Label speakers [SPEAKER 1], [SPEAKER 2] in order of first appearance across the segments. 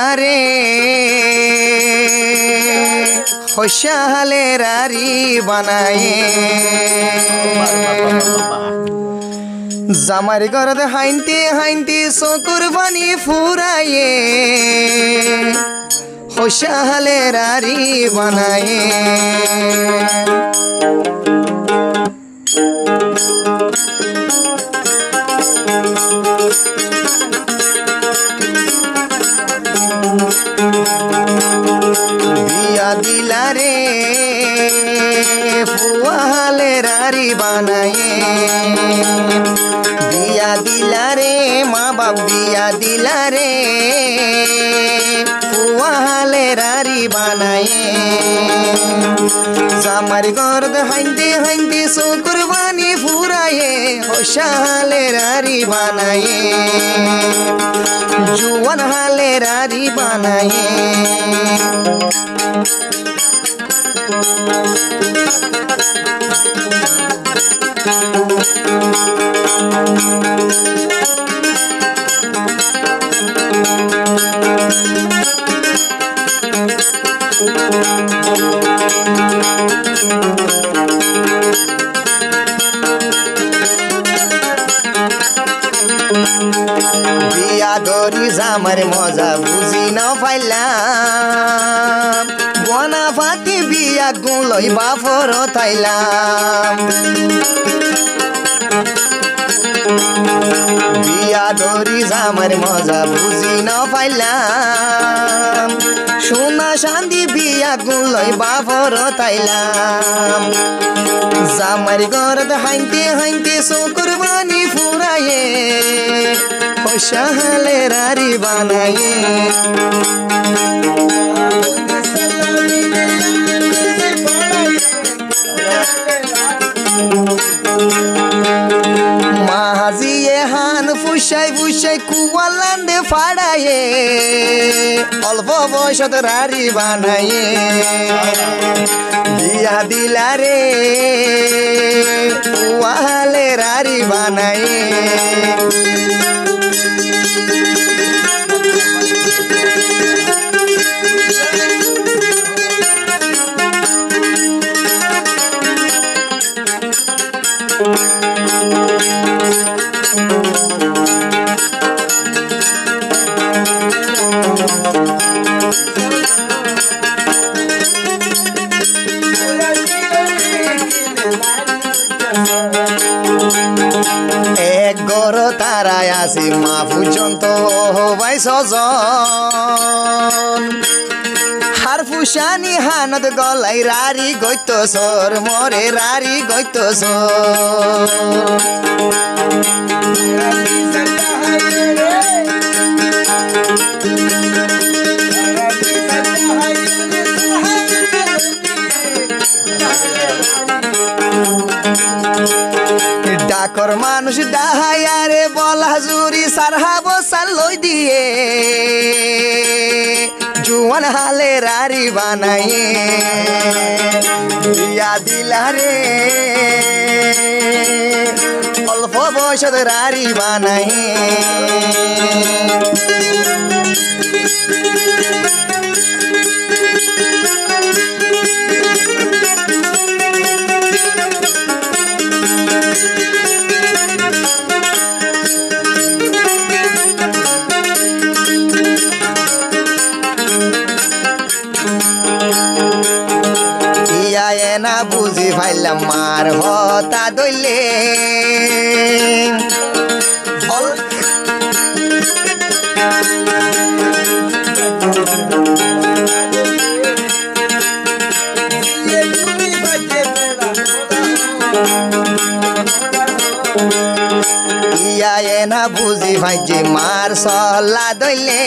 [SPEAKER 1] আরে হইসালে রারি বানায়ে জামার ঘরত হাইনতে হাইনতে চকুর পানি ফুরায়ে হইসালে রারি বানায়ে बिया दिला रे फुआले रारी बनाए बिया दिला रे माँ बाप बिया दिला रे फुआले रारी बनाए जामार गर्द हाइंदे हाइंदे सो कुर्बानी फुराए होशाले रारी बनाए जुवन हाले रारी बनाए बिया गरी जामार मजा बुझी नपाइलाम बना फाती बिया गुलै बाफर थाइलाम बिया गरी जामार मजा बुझी नपाइलाम सोना शान्ति बिया गुलै बाफर थाइलाम जामार घरत हाइंते हाइंते सो कुर्बानी फुराए होशाले रारी बनाए महाजिए हान फुशाई फुशाई कुवालांदे फाड़ाए अल्प बयसत रारी बानाए बिया दिला रे कुवाले रारी बानाए एक घर ताराय आसी मा পর্যন্ত হবাই সজন হার ফুসানি হানত গলাই রারি গইত সর মরে রারি গইত সর ডাকর মানুষ ডাহায়ারে বলা জুরি সারহা বসাল লই দিয়ে জুয়ান হালে রারি বানায়ে বিয়া দিলা রে অল্প বয়সত রারি বানায়ে না বুঝি ফাইলাম মার হতা দইলে ইয়া না বুঝি ভাইজি মার সল্লা দইলে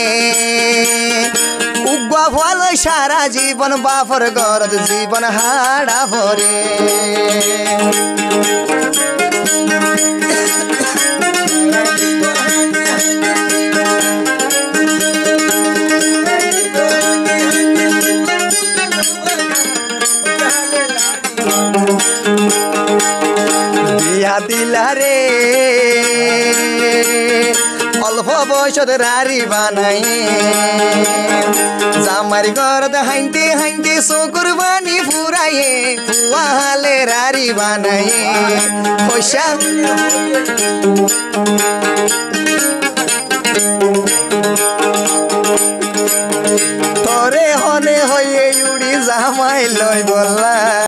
[SPEAKER 1] উগবা ফল সারা জীবন বাফর গরদ জীবন হাড়া ভরে বিয়া দিলা রে অল্প বয়স বয়সত রারি বানাই জামার ঘরত হাইতে হাইতে চকুর বানি ফুরায়ে ফুয়ালে রারি বানাই পয়সা তরে হনে হয়ে উড়ি জামাই লই বললা